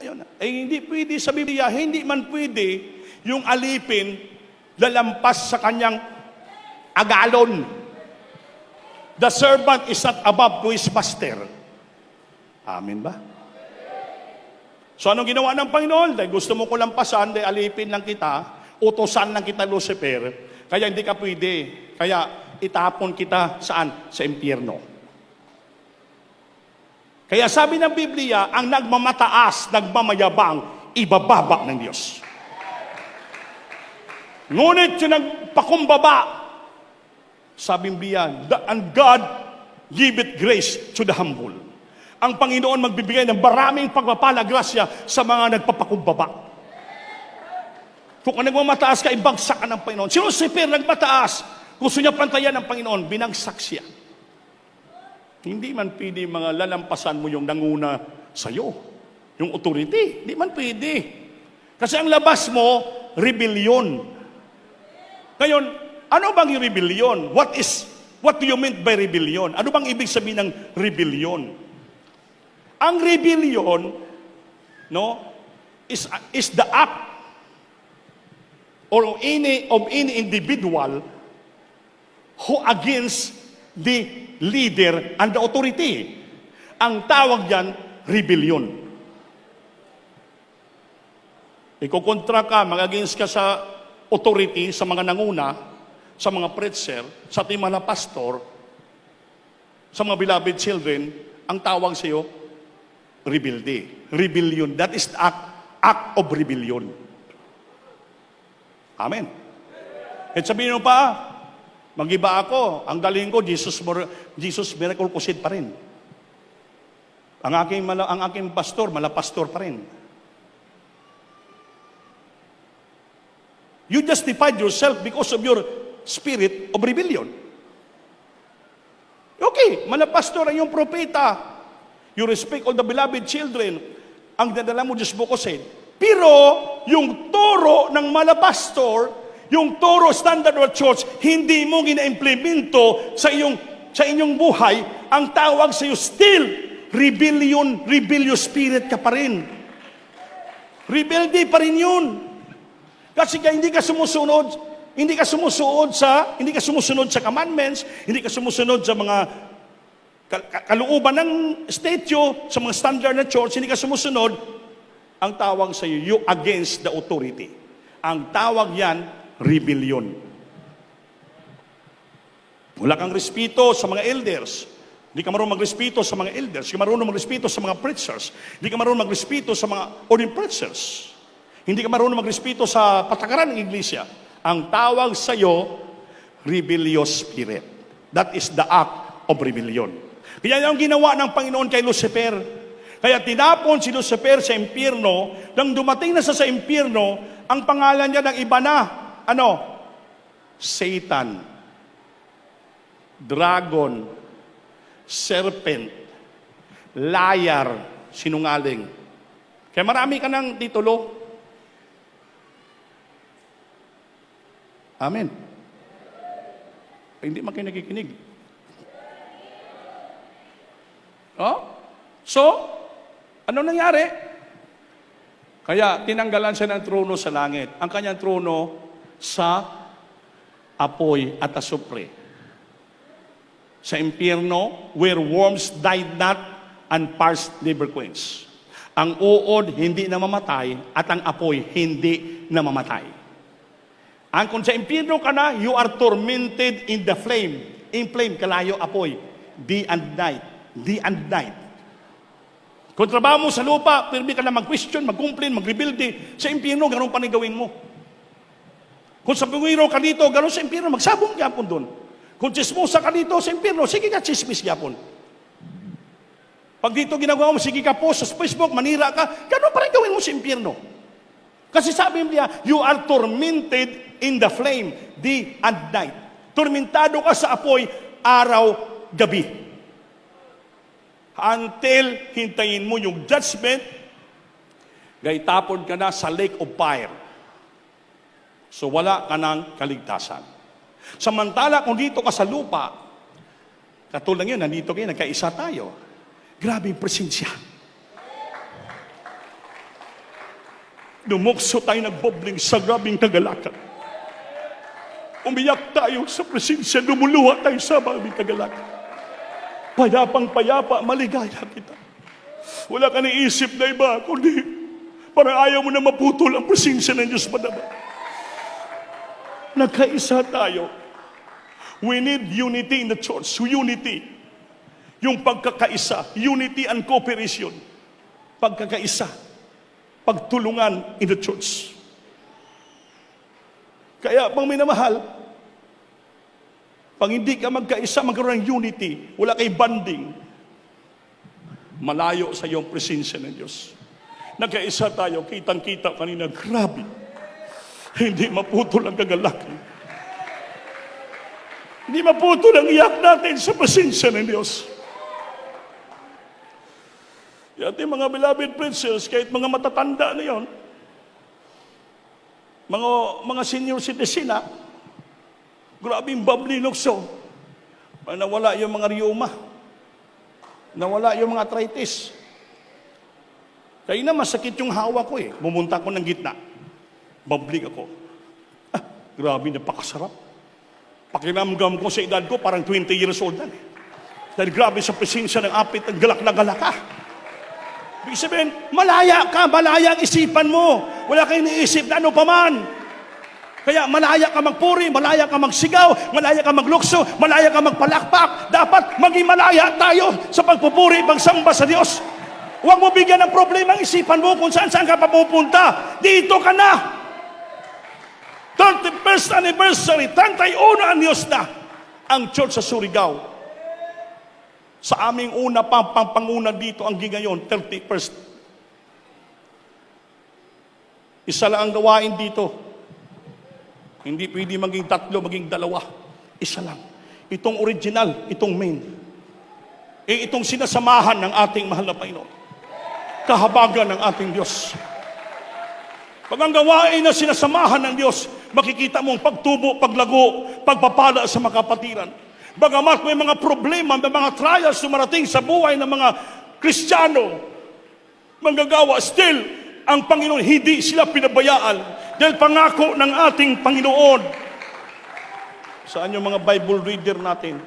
Ayun. Hindi pwede sa Biblia, hindi man pwede yung alipin lalampas sa kanyang agalon. The servant is not above to his master. Amen ba? So anong ginawa ng Panginoon? Dahil gusto mo ko lampasan, dahil alipin lang kita, utosan lang kita, Lucifer, kaya hindi ka pwede. Kaya itapon kita saan? Sa impyerno. Kaya sabi ng Biblia, ang nagmamataas, nagmamayabang, ibababa ng Diyos. Ngunit yung nagpakumbaba, sabi ng Biblia, and God giveth grace to the humble. Ang Panginoon magbibigay ng maraming pagpapala, grasya sa mga nagpapakumbaba. Kung nagmamataas ka, ibagsak ka ng Panginoon. Si Lucifer nagmataas, gusto niya pantayan ng Panginoon, binagsak siya. Hindi man pwede mga lalampasan mo yung nanguna sa'yo, yung authority. Hindi man pwede. Kasi ang labas mo, rebellion. Ngayon, ano bang yung rebellion? What do you mean by rebellion? Ano bang ibig sabihin ng rebellion? Ang rebellion, no, is the act of any individual who against the leader and the authority. Ang tawag diyan, rebellion. Ikukontra ka, mag-against ka sa authority, sa mga nanguna, sa mga preacher, sa ating mga pastor, sa mga beloved children, ang tawag sa iyo, rebelde. Rebellion. That is the act of rebellion. Amen. At sabihin mo pa, mag-iba ako, ang galing ko, Jesus Miracle Crusade pa rin. Ang aking pastor, malapastor pa rin. You justified yourself because of your spirit of rebellion. Okay, malapastor ang iyong propeta. You respect all the beloved children. Ang dadala mo, Diyos Crusade. Pero, yung turo ng malapastor, yung turo standard of church, hindi mo gina-implemento sa inyong buhay, ang tawag sa iyo, still, rebellious spirit ka pa rin. Rebelde pa rin yun. Kasi hindi ka sumusunod sa commandments, hindi ka sumusunod sa mga kalooban ng statute, sa mga standard na church, hindi ka sumusunod, ang tawag sa iyo, you against the authority. Ang tawag yan, rebellion. Wala kang respeto sa mga elders. Hindi ka marunong magrespeto sa mga elders. Hindi ka marunong magrespeto sa mga preachers. Hindi ka marunong magrespeto sa mga ordained preachers. Hindi ka marunong magrespeto sa patakaran ng iglesia. Ang tawag sa iyo, rebellious spirit. That is the act of rebellion. Kaya yung ginawa ng Panginoon kay Lucifer. Kaya tinapon si Lucifer sa impyerno. Nang dumating na sa impyerno, ang pangalan niya ng iba na, Satan, dragon, serpent, liar, sinungaling. Kaya marami ka ng titulo. Amen. Hindi man kayo nakikinig. So, ano nangyari? Kaya tinanggalan siya ng trono sa langit. Ang kanyang trono sa apoy at asupre. Sa impyerno, where worms died not and fires never quench. Ang uod hindi namamatay at ang apoy hindi namamatay. Ang kung sa impyerno ka na, you are tormented in the flame. In flame, kalayo, apoy. Day and night. Day and night. Kung trabaho mo sa lupa, pero ka na mag-question, mag-complain, mag-rebelde, sa impyerno, ganun pa rin gawin mo. Kung sa pungiro ka dito, ganun sa impyerno, magsabong yapon doon. Kung chismosa ka dito sa impyerno, sige ka chismis yapon. Pag dito ginagawa mo, sige ka post sa Facebook, manira ka, ganun pa rin gawin mo sa impyerno. Kasi sabi niya, you are tormented in the flame, day and night. Tormentado ka sa apoy, araw, gabi. Until hintayin mo yung judgment, gaitapon ka na sa lake of fire. So wala ka ng kaligtasan. Samantala, kung dito ka sa lupa, katulad yun, nandito kayo, nagkaisa tayo. Grabe yung presensya. Dumukso tayo nagbobling sa grabing kagalakan. Umiyak tayo sa presensya, lumuluha tayo sa grabing kagalakan. Payapang payapa, maligaya kita. Wala ka naisip na iba, kundi parang ayaw mo na maputol ang presensya ng Diyos madama. Nagkaisa tayo. We need unity in the church. Unity. Yung pagkakaisa. Unity and cooperation. Pagkakaisa. Pagtulungan in the church. Kaya, pang minamahal, pag hindi ka magkaisa, magkaroon ng unity, wala kay banding, malayo sa iyong presensya ng Diyos. Nagkaisa tayo, kitang-kita kanina, grabe. Hindi maputol ang kagalakan. Hindi maputol ang iyak natin sa presensya ng Diyos. Yati mga beloved princess, kahit mga matatanda na yon, mga senior citizen na, grabing bubbly lukso. Nawala yung mga rheuma. Nawala yung mga arthritis. Kaya na masakit yung hawa ko eh. Mumunta ko ng gitna. Bablig ako. Grabe, napakasarap. Pakinamgam ko sa edad ko, parang 20 years old na. Dahil grabe sa presensya ng apit, ang galak na galak ka. Ibig sabihin, malaya ka, malaya ang isipan mo. Wala kang iniisip na ano pa man. Kaya malaya ka magpuri, malaya ka magsigaw, malaya ka maglukso, malaya ka magpalakpak. Dapat maging malaya tayo sa pagpupuri, pagsamba sa Diyos. Huwag mo bigyan ng problema ang isipan mo kung saan-saan ka papupunta. Dito ka na. 31st anniversary, 31 anyos na ang church sa Surigao. Sa aming una panguna dito ang ngayon, 31st. Isa lang ang gawain dito. Hindi pwede maging tatlo, maging dalawa. Isa lang. Itong original, itong main. Itong sinasamahan ng ating mahal na Panginoon. Kahabagan ng ating Diyos. Pag ang gawain na sinasamahan ng Diyos, makikita mong pagtubo, paglago, pagpapala sa mga kapatiran. Bagamat may mga problema, may mga trials sumarating sa buhay ng mga Kristiyano, manggagawa, still, ang Panginoon, hindi sila pinabayaan dahil pangako ng ating Panginoon. Saan yung mga Bible reader natin?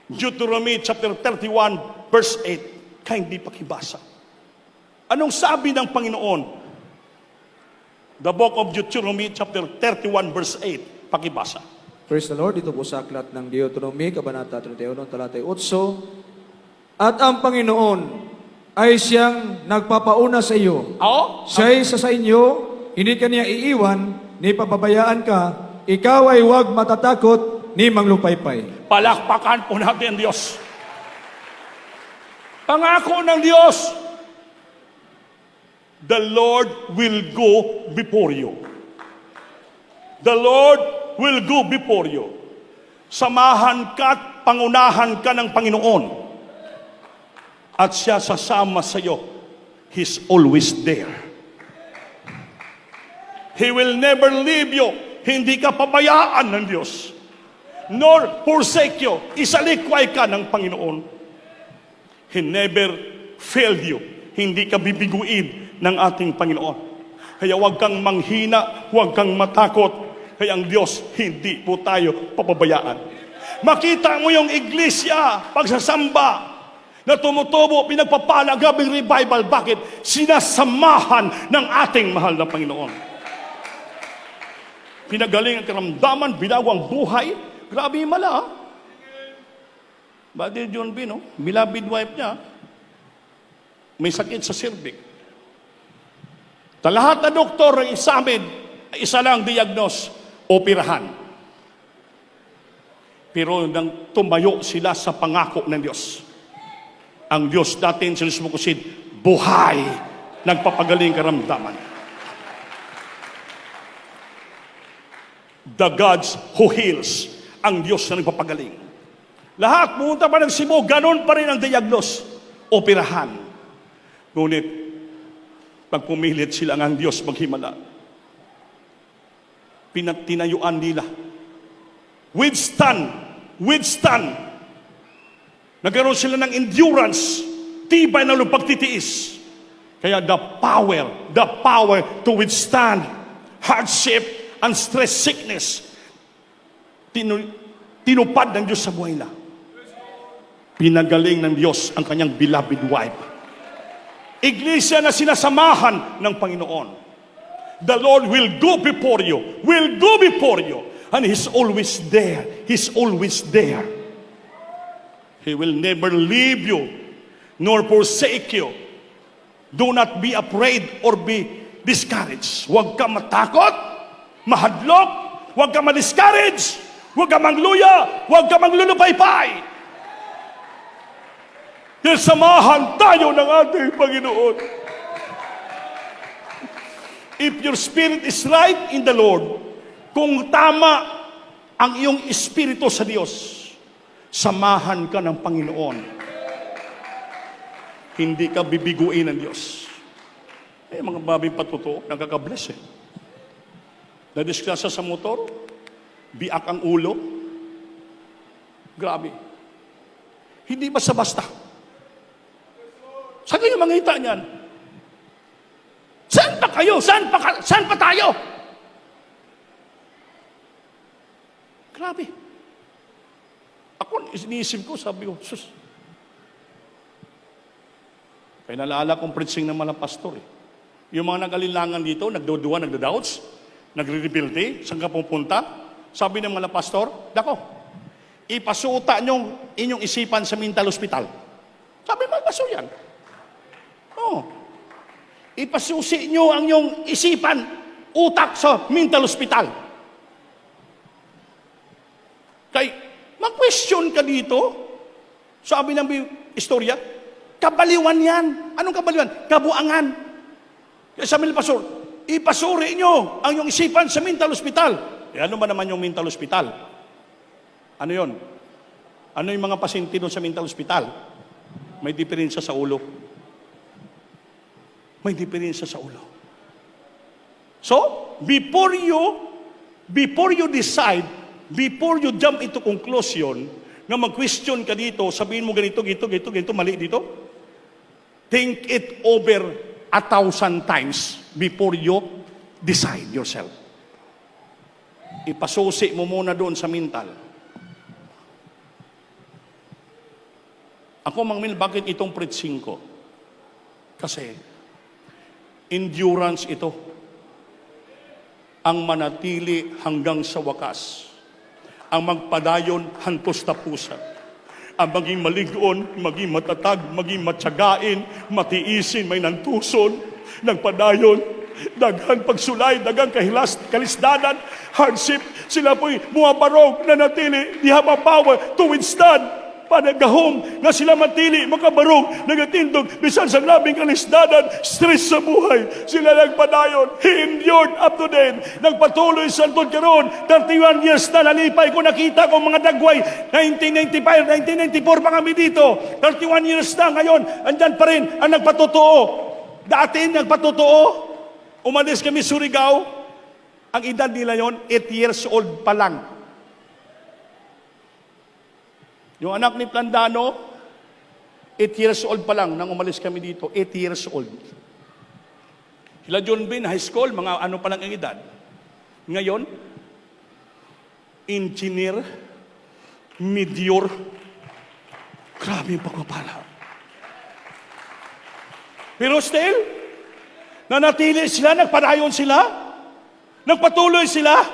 Deuteronomy chapter 31, verse 8. Kaya hindi pakibasa. Anong sabi ng Panginoon? The book of Deuteronomy chapter 31, verse 8. Pakibasa. Praise the Lord. Dito po sa aklat ng Deuteronomy, Kabanata 31, Talatay 8. At ang Panginoon ay siyang nagpapauna sa iyo. Oo? Siya'y sa inyo, hindi ka niya iiwan, ni pababayaan ka, ikaw ay huwag matatakot, ni manglupaypay. Palakpakan po natin ang Diyos. Pangako ng Diyos, the Lord will go before you. The Lord will go before you. Samahan ka at pangunahan ka ng Panginoon. At siya sasama sa iyo. He's always there. He will never leave you. Hindi ka pabayaan ng Diyos. Nor forsake you. Isalikway ka ng Panginoon. He never failed you. Hindi ka bibiguin ng ating Panginoon. Kaya huwag kang manghina, huwag kang matakot. Kaya ang Diyos, hindi po tayo papabayaan. Makita mo yung iglesia, pagsasamba, na tumutubo, pinagpapala, gabing revival. Bakit? Sinasamahan ng ating mahal na Panginoon. Pinagaling ang karamdaman, binago ang buhay. Grabe yung mala, Brother John B, beloved wife niya, may sakit sa cervix. Lahat na doktor ang examine, isa lang diagnose, operahan. Pero nang tumayo sila sa pangako ng Diyos, ang Diyos natin, sa Jesucristo, buhay, nagpapagaling karamdaman. The God who heals, ang Diyos na nagpapagaling. Lahat, pumunta pa ng Cebu, ganon pa rin ang diagnose, operahan. Ngunit, pag pumilit sila ang Diyos maghimala, tinayuan nila. Withstand. Nagkaroon sila ng endurance, tibay na pagtitiis. Kaya the power to withstand hardship and stress, sickness, tinupad ng Diyos sa buhay nila. Pinagaling ng Diyos ang kanyang beloved wife. Iglesia na sinasamahan ng Panginoon. The Lord will go before you, and He's always there. He's always there. He will never leave you, nor forsake you. Do not be afraid or be discouraged. Huwag ka matakot, mahadlok, huwag ka ma-discourage, huwag ka mangluya, huwag ka manglulupaypay. Dahil samahan tayo ng ating Panginoon. If your spirit is right in the Lord, kung tama ang iyong espiritu sa Diyos, samahan ka ng Panginoon. Hindi ka bibiguin ng Diyos. Mga babing patuto, nagkakabless eh. Nadisgrasya sa motor, biak ang ulo. Grabe. Hindi basta-basta. Saan kayo mangita niyan? Saan pa kayo? Saan pa tayo? Grabe. Ako, iniisip ko, sabi ko, sus. Kaya nalala kong preaching ng mga pastor eh. Yung mga nag-alilangan dito, nagduduwa, nagda-doubts, nagre-rebuild, saan ka pupunta? Sabi ng mga pastor, dako, ipasuta nyo inyong isipan sa mental hospital. Sabi mga pastor yan. Oh. Ipasusi nyo ang inyong isipan, utak sa mental hospital. Kay, mag-question ka dito, sabi ng istorya, kabaliwan yan. Anong kabaliwan? Kabuangan. Kaya sabi ng pastor, ipasuri nyo ang inyong isipan sa mental hospital. E ano ba naman yung mental hospital? Ano yon? Ano yung mga pasyente doon sa mental hospital? May diferensya sa ulo. May diferensya sa ulo. So, before you decide, before you jump into conclusion, na mag-question ka dito, sabihin mo ganito, mali dito, think it over 1,000 times before you decide yourself. Ipasusi mo muna doon sa mental. Ako, Mang Mil, bakit itong preaching ko? Kasi, endurance ito. Ang manatili hanggang sa wakas. Ang magpadayon hantos tapusan. Ang maging maligon, maging matatag, maging matsagain, matiisin, may nantuson, nagpadayon, daghang pagsulay, daghang kalisdanan, hardship, sila po'y bumabarog na natili, di have a power to withstand. Panagahom nga sila matili, makabarog, nagatindog, bisan sa labing kalisdanan, stress sa buhay. Sila nagpadayon, he endured up to then. Nagpatuloy sa antod karon, 31 years na nalipay ko, nakita ko mga dagway, 1995, 1994 pa kami dito. 31 years na ngayon, andyan pa rin ang nagpatotoo. Dati nagpatotoo, umalis kami Surigao, ang edad nila yon 8 years old pa lang. Yung anak ni Plandano, 8 years old pa lang nang umalis kami dito. 8 years old. Sila John Bin, high school, mga ano pa lang ang edad. Ngayon, engineer, meteor, grabe yung pagpapala. Pero still, nanatili sila, nagpadayon sila, nagpatuloy sila.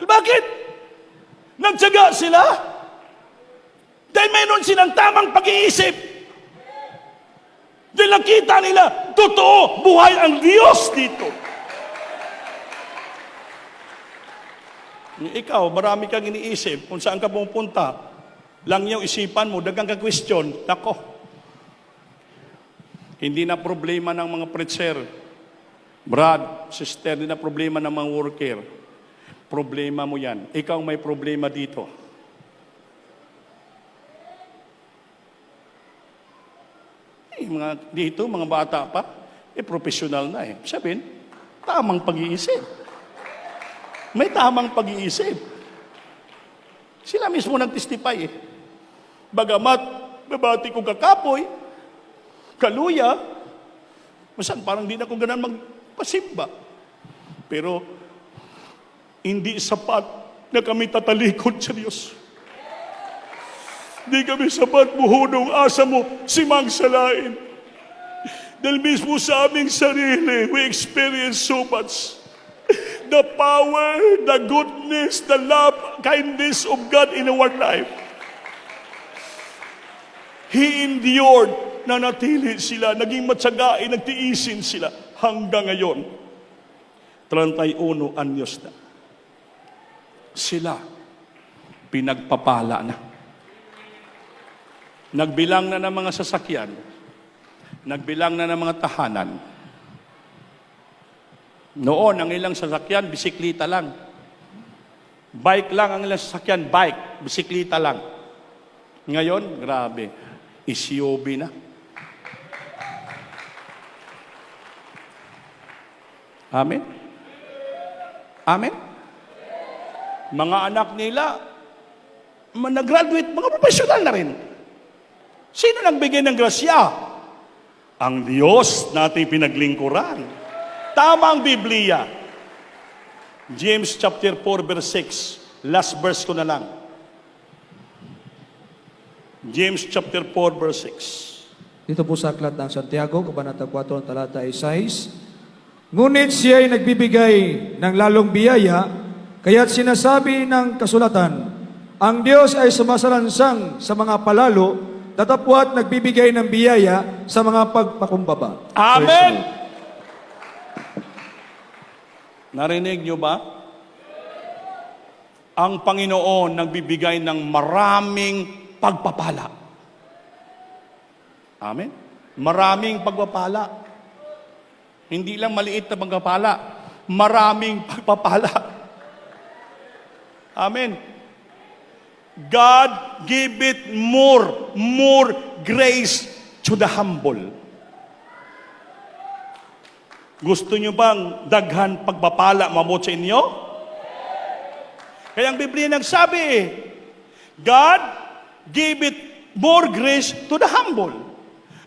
Bakit? Nagtyaga sila. Dahil mayroon silang tamang pag-iisip. Dahil nakita nila, totoo, buhay ang Diyos dito. Ikaw, marami kang iniisip kung saan ka pupunta. Lang yung isipan mo, dagang ka question. Nako, hindi na problema ng mga preacher, brad, sister, hindi na problema ng mga worker. Problema mo yan. Ikaw may problema dito. Mga dito, mga bata pa, professional na eh. Sabihin, tamang pag-iisip. May tamang pag-iisip. Sila mismo nag-testify eh. Bagamat, babati ko kakapoy, kaluya, Masan, parang di na ako ganun magpasimba. Pero, hindi sapat na kami tatalikod sa Diyos. Hindi kami sapat buhunong asa mo, simangsalain. Dahil mismo sa aming sarili, we experience so much. The power, the goodness, the love, kindness of God in our life. He endured, nanatili sila, naging matsagain, nagtiisin sila hanggang ngayon. 31 anyos na. Sila, pinagpapala na. Nagbilang na ng mga sasakyan, nagbilang na ng mga tahanan. Noon, ang ilang sasakyan, bisiklita lang. Bike lang ang ilang sasakyan, bike, bisiklita lang. Ngayon, grabe, SUV na. Amen? Amen? Mga anak nila, nag-graduate, mga professional na rin. Sino nagbigay ng grasya? Ang Diyos nating pinaglingkuran. Tama ang Biblia. James chapter 4 verse 6. Last verse ko na lang. James chapter 4 verse 6. Dito po sa aklat ng Santiago, Kabanata 4, talata 6. Ngunit siya ay nagbibigay ng lalong biyaya, kaya't sinasabi ng kasulatan, ang Diyos ay sumasalansang sa mga palalo, datapwat nagbibigay ng biyaya sa mga pagpakumbaba. Amen! Narinig niyo ba? Ang Panginoon nagbibigay ng maraming pagpapala. Amen? Maraming pagpapala. Hindi lang maliit na pagpapala. Maraming pagpapala. Amen. God give it more grace to the humble. Gusto nyo bang daghan pagpapala mamot sa inyo? Kaya ang Biblia nagsabi, God give it more grace to the humble.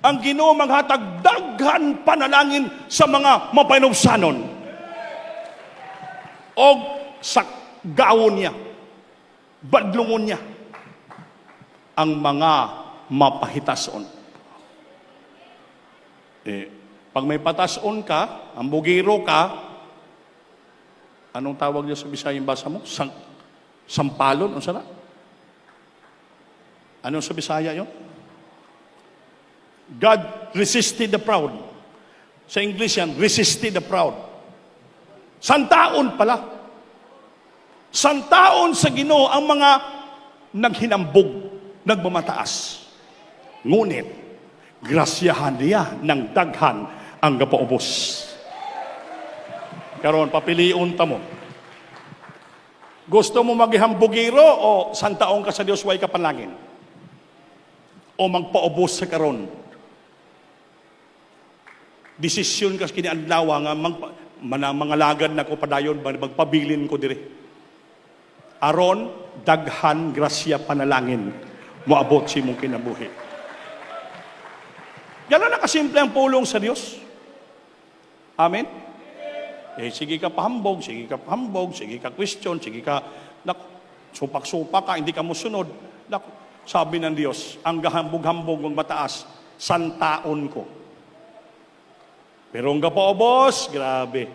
Ang Ginoo maghatag daghan panalangin sa mga mapainubsanon. O sa gawon niya, badlungon niya, ang mga mapahitason. Pag may patason ka, ang bugiro ka, anong tawag niya sa Bisaya yung basa mo? Sampalon? Ano sana? Anong sa Bisaya yun? God resisted the proud. Sa English yan, resisted the proud. Santaon pala. Santaon sa Ginoo ang mga naghinambog, nagmamataas. Ngunit, grasyahan niya ng daghan ang gapaubos. Karon papiliun ta mo. Gusto mo maghihambugiro o santaon ka sa Dios way ka panlangin? O magpaubos sa karon? Desisyon ka kini adlaw nga mangalagad na ko padayon magpabilin ko diri. Aron daghan grasya panalangin moabot si mong kinabuhi. Gano'n na kasimple ang pulong sa Diyos. Amen? Sige ka pahambog, sige ka question, sige ka, supak-supak ka, hindi ka musunod. Sabi ng Diyos, ang gahambog-hambog ng mataas, santaon ko. Pero ang gapaobos, grabe,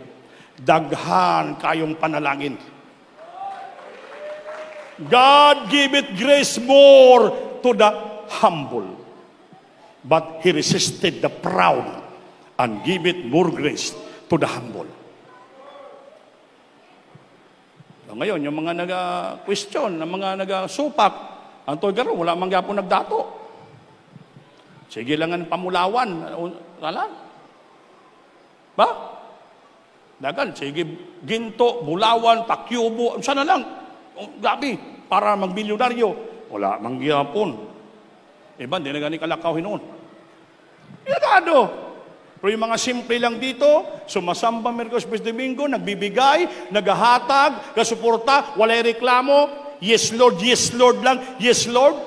daghan kayong panalangin. God give it grace more to the humble. But He resisted the proud and give it more grace to the humble. So ngayon, yung mga nag-question, yung mga nag-supak, ang toy wala man gyapon nagdato. Sige lang ang pamulawan. Wala. Ba? Dagan, sige, ginto, bulawan, pakyubo, sana lang. Gabi, para magmilyonaryo. Wala man gyapon. Iba, hindi na gani kalakawin noon. Ilagado. Pero yung mga simple lang dito, sumasamba Merkulis Domingo, nagbibigay, naghahatag, kasuporta, walay reklamo, yes Lord lang, yes Lord.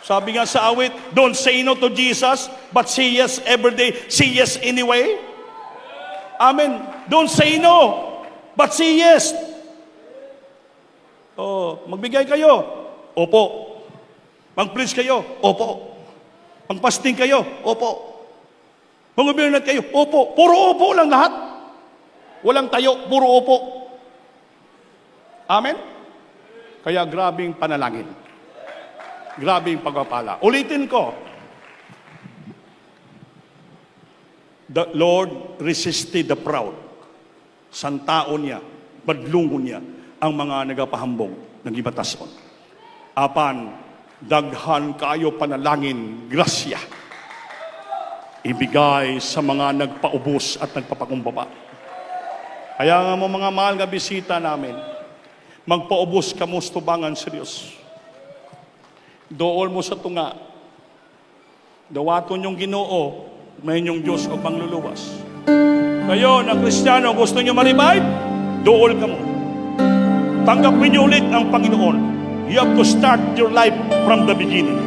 Sabi nga sa awit, don't say no to Jesus, but say yes every day. Say yes anyway. Amen. Don't say no, but say yes. Oh, magbigay kayo. Opo. Mag-preach kayo. Opo. Mag-fasting kayo. Opo. Mag-ubirnat kayo. Opo. Puro opo lang lahat. Walang tayo. Puro opo. Amen? Kaya grabing panalangin. Grabing pagpapala. Ulitin ko. The Lord resisted the proud. Santaon niya, badlungon niya ang mga nagapahambong ng ibatason. Apan, daghan kayo panalangin, grasya. Ibigay sa mga nagpaubos at nagpapakumbaba. Kaya nga mo mga mahal nga bisita namin, magpaubos ka mo tubangan sa Diyos. Dool mo sa tunga. Dawaton yung Ginoo, may inyong Diyos o pangluluwas. Kayo na Kristiyano, gusto nyo ma-revive? Dool ka mo. Tanggapin niyo ulit ang Panginoon. You have to start your life from the beginning.